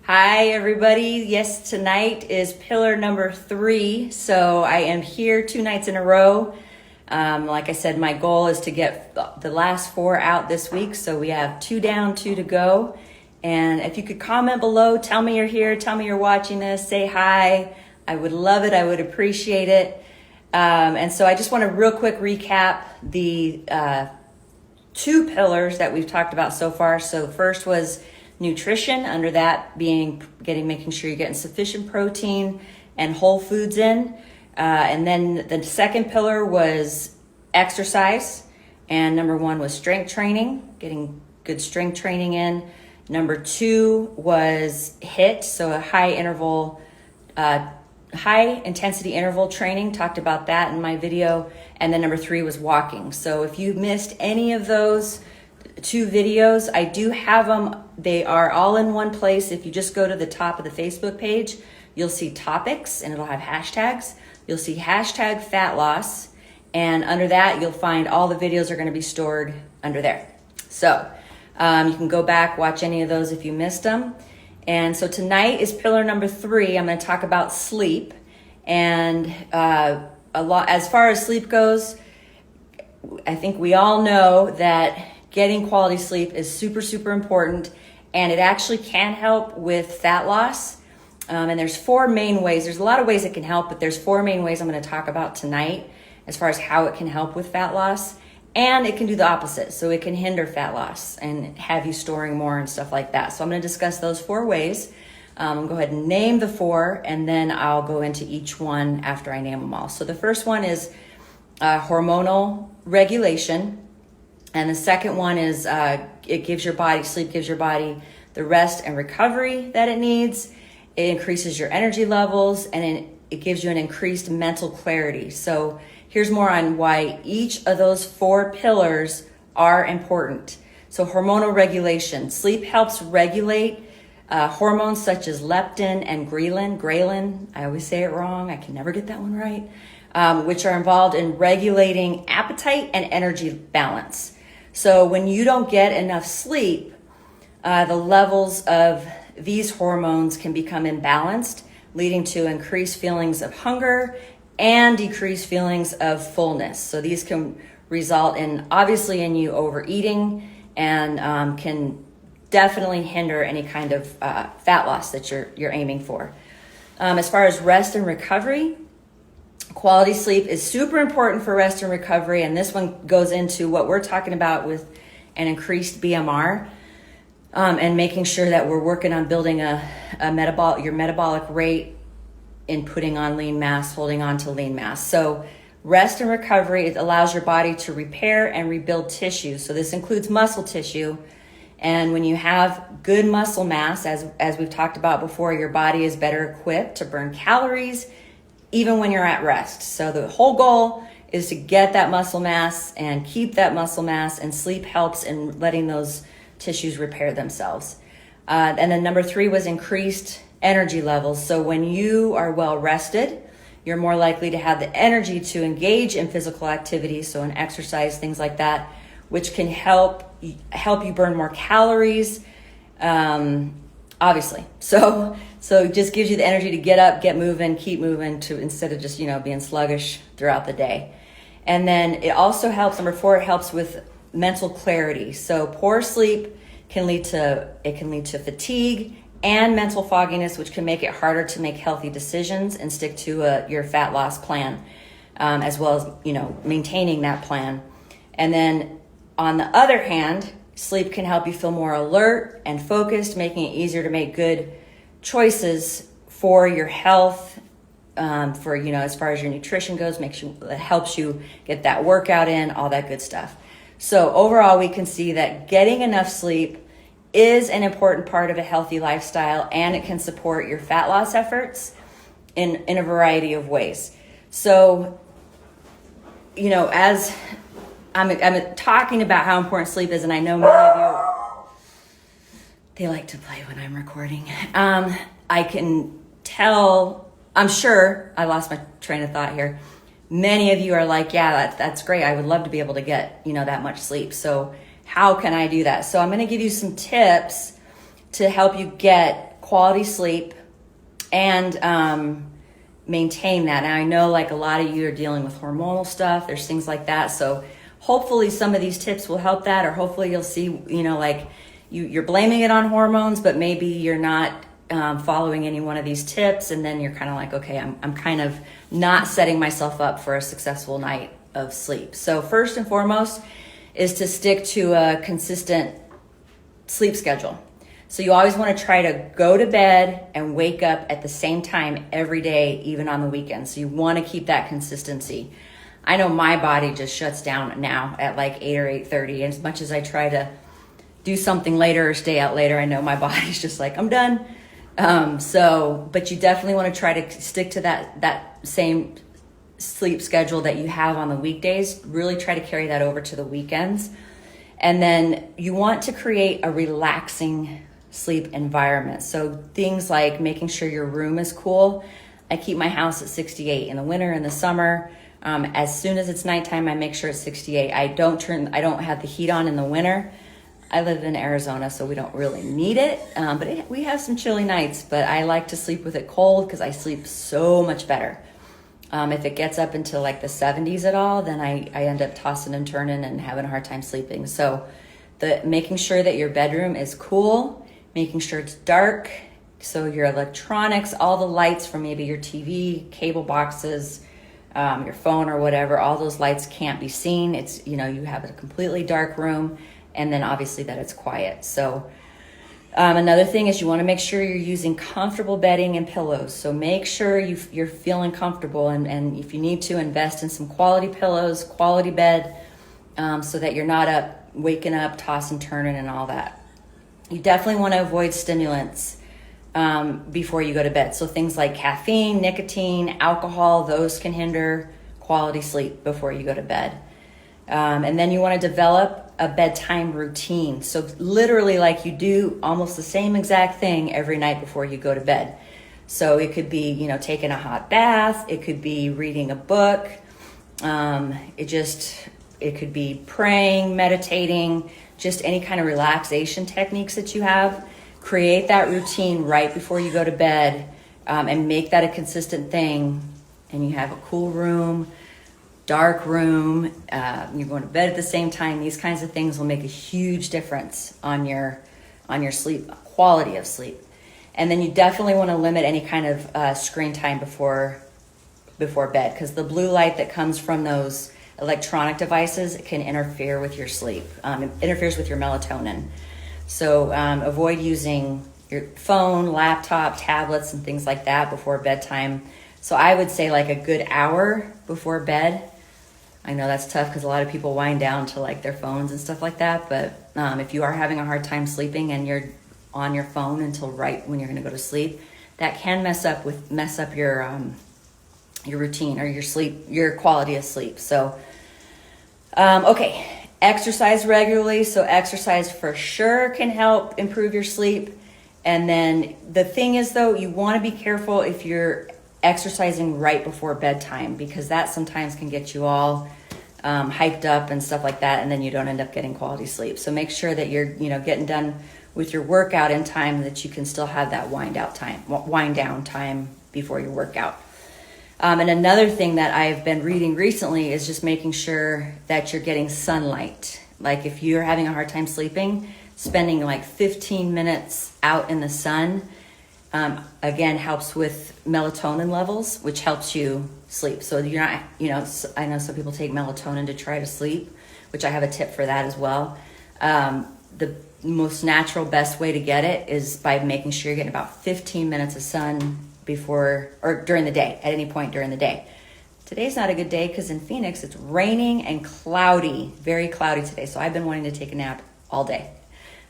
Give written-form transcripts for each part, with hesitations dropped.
Hi, everybody. Yes, tonight is pillar number 3. So I am here 2 nights in a row. Like I said, my goal is to get the last 4 out this week. So we have 2 down, 2 to go. And if you could comment below, tell me you're here, tell me you're watching this, say hi. I would love it. I would appreciate it. And so I just want to real quick recap the 2 pillars that we've talked about so far. So first was nutrition, under that being making sure you're getting sufficient protein and whole foods in. And then the second pillar was exercise. And number 1 was strength training, getting good strength training in. Number 2 was HIIT, so a high intensity interval training. Talked about that in my video. And then number 3 was walking. So if you missed any of those 2 videos, I do have them. They are all in one place. If you just go to the top of the Facebook page, you'll see topics and it'll have hashtags. You'll see hashtag fat loss. And under that, you'll find all the videos are going to be stored under there. So you can go back, watch any of those if you missed them. And so tonight is pillar number 3. I'm going to talk about sleep. And as far as sleep goes, I think we all know that getting quality sleep is super, super important, and it actually can help with fat loss. And there's 4 main ways. There's a lot of ways it can help, but there's 4 main ways I'm going to talk about tonight as far as how it can help with fat loss. And it can do the opposite. So it can hinder fat loss and have you storing more and stuff like that. So I'm going to discuss those 4 ways. Go ahead and name the 4, and then I'll go into each one after I name them all. So the first one is hormonal regulation. And the second one is sleep gives your body the rest and recovery that it needs. It increases your energy levels, and it gives you an increased mental clarity. So here's more on why each of those 4 pillars are important. So hormonal regulation. Sleep helps regulate hormones such as leptin and ghrelin. I always say it wrong. I can never get that one right. Which are involved in regulating appetite and energy balance. So when you don't get enough sleep, the levels of these hormones can become imbalanced, leading to increased feelings of hunger and decreased feelings of fullness. So these can result in you overeating and can definitely hinder any kind of fat loss that you're aiming for. As far as rest and recovery, quality sleep is super important for rest and recovery, and this one goes into what we're talking about with an increased BMR, and making sure that we're working on building your metabolic rate in putting on lean mass, holding on to lean mass. So rest and recovery, it allows your body to repair and rebuild tissue. So this includes muscle tissue. And when you have good muscle mass, as we've talked about before, your body is better equipped to burn calories even when you're at rest. So the whole goal is to get that muscle mass and keep that muscle mass, and sleep helps in letting those tissues repair themselves. And then number 3 was increased energy levels. So when you are well rested, you're more likely to have the energy to engage in physical activity, so in exercise, things like that, which can help you burn more calories, obviously. So it just gives you the energy to get up, get moving, keep moving, instead of just being sluggish throughout the day. And then it also helps, number 4, it helps with mental clarity. So poor sleep can lead to fatigue and mental fogginess, which can make it harder to make healthy decisions and stick to your fat loss plan, as well as maintaining that plan. And then on the other hand, sleep can help you feel more alert and focused, making it easier to make good choices for your health, as far as your nutrition goes, it helps you get that workout in, all that good stuff. So overall, we can see that getting enough sleep is an important part of a healthy lifestyle, and it can support your fat loss efforts in a variety of ways. So, as I'm talking about how important sleep is, and I know many of you, they like to play when I'm recording. I can tell, I'm sure, I lost my train of thought here. Many of you are like, yeah, that's great. I would love to be able to get, that much sleep. So how can I do that? So I'm going to give you some tips to help you get quality sleep and maintain that. And I know like a lot of you are dealing with hormonal stuff. There's things like that. So hopefully some of these tips will help that, or hopefully you'll see, like you're blaming it on hormones, but maybe you're not following any one of these tips. And then you're kind of like, okay, I'm kind of not setting myself up for a successful night of sleep. So first and foremost is to stick to a consistent sleep schedule. So you always want to try to go to bed and wake up at the same time every day, even on the weekends. So you want to keep that consistency. I know my body just shuts down now at like 8 or 8:30. As much as I try to do something later or stay out later, I know my body's just like, I'm done. But you definitely want to try to stick to that same sleep schedule that you have on the weekdays. Really try to carry that over to the weekends. And then you want to create a relaxing sleep environment. So things like making sure your room is cool. I keep my house at 68 in the winter and the summer. As soon as it's nighttime, I make sure it's 68. I don't have the heat on in the winter. I live in Arizona, so we don't really need it. But we have some chilly nights, but I like to sleep with it cold because I sleep so much better. If it gets up into like the 70s at all, then I end up tossing and turning and having a hard time sleeping. So making sure that your bedroom is cool, making sure it's dark, so your electronics, all the lights from maybe your TV, cable boxes, your phone or whatever, all those lights can't be seen. It's, you have a completely dark room, and then obviously that it's quiet. So another thing is you want to make sure you're using comfortable bedding and pillows. So make sure you're feeling comfortable, and if you need to, invest in some quality pillows, quality bed, so that you're not waking up, tossing, turning, and all that. You definitely want to avoid stimulants before you go to bed. So things like caffeine, nicotine, alcohol, those can hinder quality sleep before you go to bed. And then you want to develop a bedtime routine. So literally like you do almost the same exact thing every night before you go to bed. So it could be, taking a hot bath. It could be reading a book. It could be praying, meditating, just any kind of relaxation techniques that you have. Create that routine right before you go to bed, and make that a consistent thing. And you have a cool room, dark room, you're going to bed at the same time. These kinds of things will make a huge difference on your sleep, quality of sleep. And then you definitely want to limit any kind of screen time before bed, because the blue light that comes from those electronic devices can interfere with your sleep. It interferes with your melatonin. So avoid using your phone, laptop, tablets, and things like that before bedtime. So I would say like a good hour before bed. I know that's tough because a lot of people wind down to like their phones and stuff like that. But if you are having a hard time sleeping and you're on your phone until right when you're going to go to sleep, that can mess up your routine or your quality of sleep. So, okay, exercise regularly. So exercise for sure can help improve your sleep. And then the thing is though, you want to be careful if you're exercising right before bedtime, because that sometimes can get you all hyped up and stuff like that, and then you don't end up getting quality sleep. So make sure that you're getting done with your workout in time, that you can still have that wind down time before your workout. And another thing that I've been reading recently is just making sure that you're getting sunlight. Like if you're having a hard time sleeping, spending like 15 minutes out in the sun, again, helps with melatonin levels, which helps you sleep. So you're not, I know some people take melatonin to try to sleep, which I have a tip for that as well. The most natural, best way to get it is by making sure you're getting about 15 minutes of sun before or during the day, at any point during the day. Today's not a good day because in Phoenix, it's raining and cloudy, very cloudy today. So I've been wanting to take a nap all day,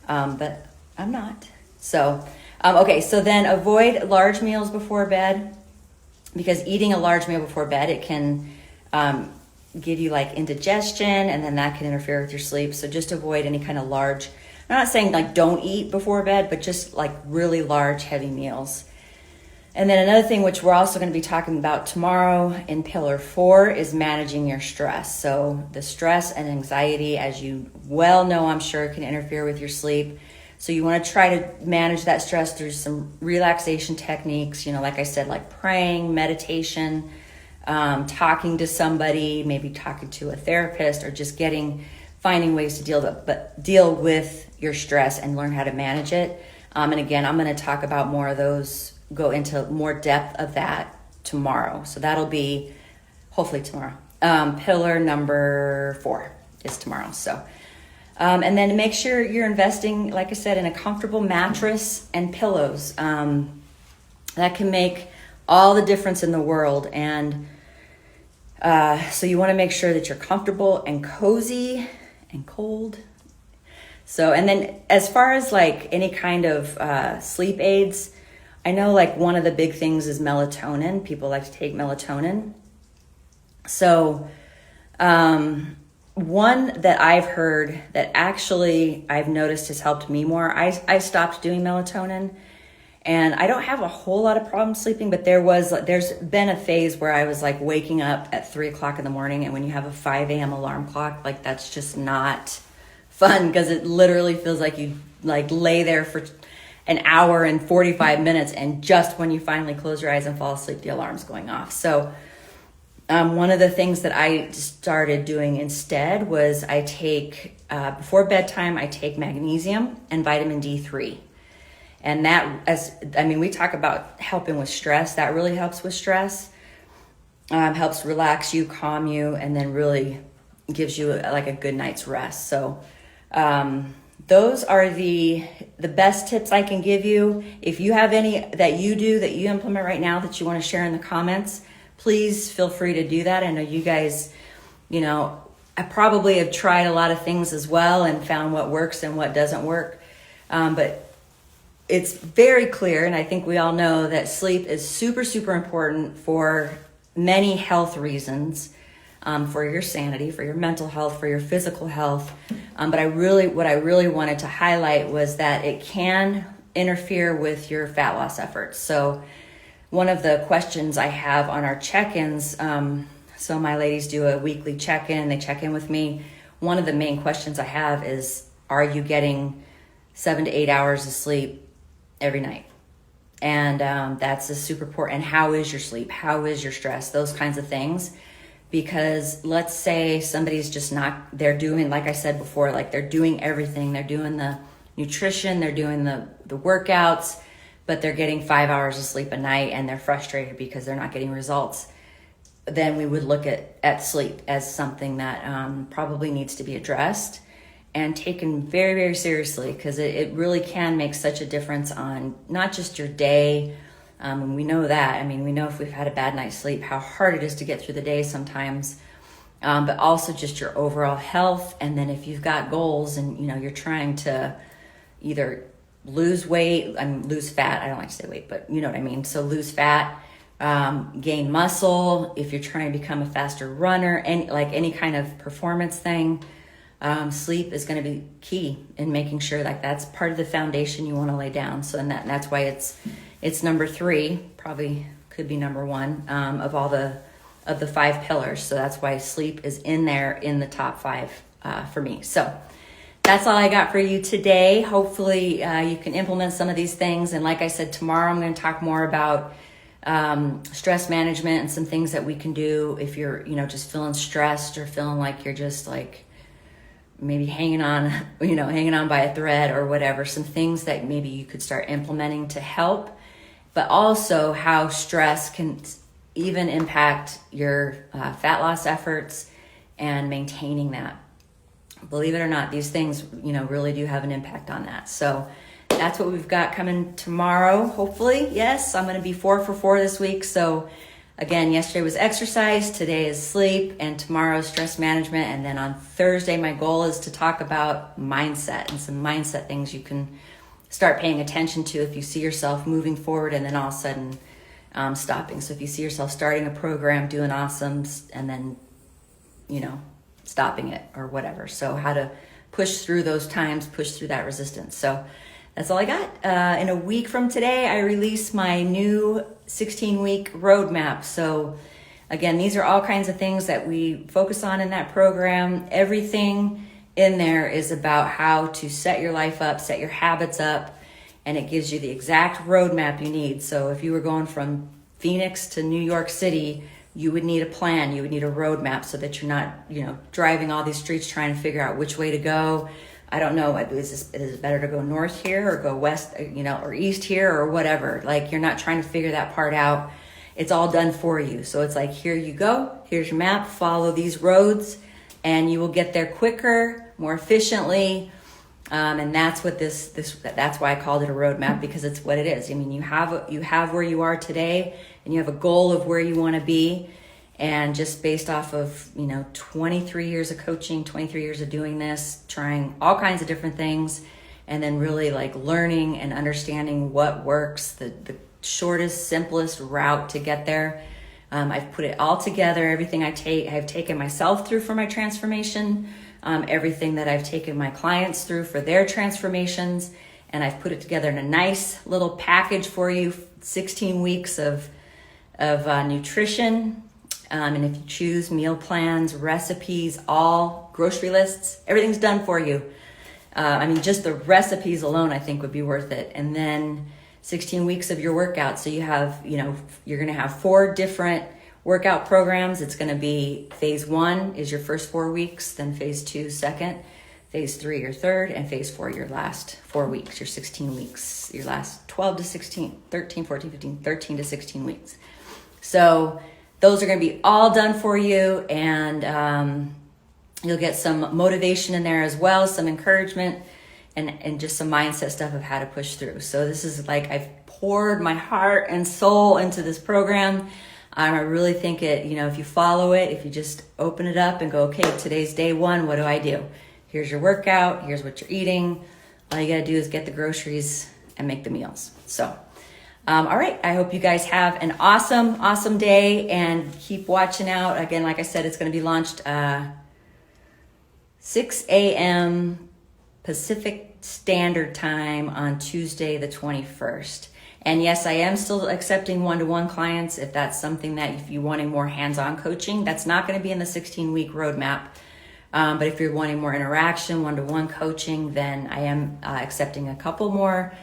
but I'm not. So, okay, so then avoid large meals before bed, because eating a large meal before bed, it can give you like indigestion, and then that can interfere with your sleep. So just avoid any kind of large, I'm not saying like don't eat before bed, but just like really large, heavy meals. And then another thing, which we're also going to be talking about tomorrow in Pillar 4, is managing your stress. So the stress and anxiety, as you well know, I'm sure, can interfere with your sleep. So you want to try to manage that stress through some relaxation techniques, like I said, like praying, meditation, talking to somebody, maybe talking to a therapist, or just finding ways to deal with your stress and learn how to manage it. And again, I'm going to talk about more of those, go into more depth of that tomorrow. So that'll be hopefully tomorrow. Pillar number 4 is tomorrow. So, and then make sure you're investing, like I said, in a comfortable mattress and pillows. That can make all the difference in the world. And so you want to make sure that you're comfortable and cozy and cold. So, and then as far as like any kind of sleep aids, I know like one of the big things is melatonin. People like to take melatonin. So, one that I've heard that actually I've noticed has helped me more, I stopped doing melatonin, and I don't have a whole lot of problems sleeping, but there's been a phase where I was like waking up at 3:00 in the morning, and when you have a 5 a.m. alarm clock, like that's just not fun, because it literally feels like you like lay there for an hour and 45 minutes, and just when you finally close your eyes and fall asleep, the alarm's going off. So one of the things that I started doing instead was I take, before bedtime, I take magnesium and vitamin D3. And we talk about helping with stress. That really helps with stress, helps relax you, calm you, and then really gives you like a good night's rest. So those are the best tips I can give you. If you have any that you implement right now that you want to share in the comments, please feel free to do that. I know you guys, I probably have tried a lot of things as well and found what works and what doesn't work. But it's very clear, and I think we all know, that sleep is super, super important for many health reasons, for your sanity, for your mental health, for your physical health. But what I really wanted to highlight was that it can interfere with your fat loss efforts. So one of the questions I have on our check-ins, so my ladies do a weekly check-in, they check in with me. One of the main questions I have is, are you getting 7 to 8 hours of sleep every night? And that's a super important. And how is your sleep? How is your stress? Those kinds of things. Because let's say somebody's just they're doing, like I said before, like they're doing everything. They're doing the nutrition, they're doing the workouts, but they're getting 5 hours of sleep a night and they're frustrated because they're not getting results. Then we would look at sleep as something that probably needs to be addressed and taken very, very seriously, because it really can make such a difference on not just your day. And we know that. We know if we've had a bad night's sleep, how hard it is to get through the day sometimes, but also just your overall health. And then if you've got goals and, you're trying to either lose weight, lose fat. I don't like to say weight, but you know what I mean. So lose fat, gain muscle. If you're trying to become a faster runner, any kind of performance thing, sleep is going to be key in making sure like that's part of the foundation you want to lay down. So that's why it's number 3, probably could be number 1 of all the 5 pillars. So that's why sleep is in there in the top 5 for me. So that's all I got for you today. Hopefully you can implement some of these things. And like I said, tomorrow I'm going to talk more about stress management and some things that we can do if you're, just feeling stressed or feeling like you're just like maybe hanging on by a thread or whatever. Some things that maybe you could start implementing to help, but also how stress can even impact your fat loss efforts and maintaining that. Believe it or not, these things, really do have an impact on that. So that's what we've got coming tomorrow, hopefully. Yes, I'm going to be 4 for 4 this week. So again, yesterday was exercise, today is sleep, and tomorrow is stress management. And then on Thursday, my goal is to talk about mindset and some mindset things you can start paying attention to if you see yourself moving forward and then all of a sudden stopping. So if you see yourself starting a program, doing awesome, and then, stopping it or whatever. So how to push through those times, push through that resistance. So that's all I got. In a week from today, I release my new 16-week roadmap. So again, these are all kinds of things that we focus on in that program. Everything in there is about how to set your life up, set your habits up, and it gives you the exact roadmap you need. So if you were going from Phoenix to New York City, you would need a plan, you would need a roadmap so that you're not, driving all these streets trying to figure out which way to go. I don't know, is it better to go north here or go west, or east here or whatever? Like, you're not trying to figure that part out. It's all done for you. So it's like, here you go, here's your map, follow these roads, and you will get there quicker, more efficiently. And that's what that's why I called it a roadmap, because it's what it is. I mean, you have where you are today, and you have a goal of where you want to be. And just based off of, 23 years of coaching, 23 years of doing this, trying all kinds of different things, and then really like learning and understanding what works, the shortest, simplest route to get there. I've put it all together. Everything I've taken myself through for my transformation, everything that I've taken my clients through for their transformations, and I've put it together in a nice little package for you, 16 weeks of nutrition. And if you choose meal plans, recipes, all grocery lists, everything's done for you. Just the recipes alone, I think, would be worth it. And then 16 weeks of your workout. So you have, you're going to have 4 different workout programs. It's going to be phase 1 is your first 4 weeks, then phase 2, second, phase 3, your third, and phase 4, your last 4 weeks, your 16 weeks, your last 12 to 16, 13, 14, 15, 13 to 16 weeks. So those are going to be all done for you, and you'll get some motivation in there as well, some encouragement, and just some mindset stuff of how to push through. So this is like, I've poured my heart and soul into this program. I really think it, if you follow it, if you just open it up and go, okay, today's day 1, what do I do? Here's your workout, here's what you're eating. All you gotta do is get the groceries and make the meals. So, all right, I hope you guys have an awesome day, and keep watching out. Again, like I said, it's gonna be launched 6 a.m. Pacific Standard Time on Tuesday, the 21st. And yes, I am still accepting one-to-one clients if that's something that, if you're wanting more hands-on coaching, that's not going to be in the 16-week roadmap. But if you're wanting more interaction, one-to-one coaching, then I am accepting a couple more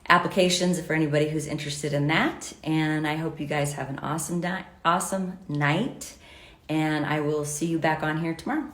applications for anybody who's interested in that. And I hope you guys have an awesome night. And I will see you back on here tomorrow.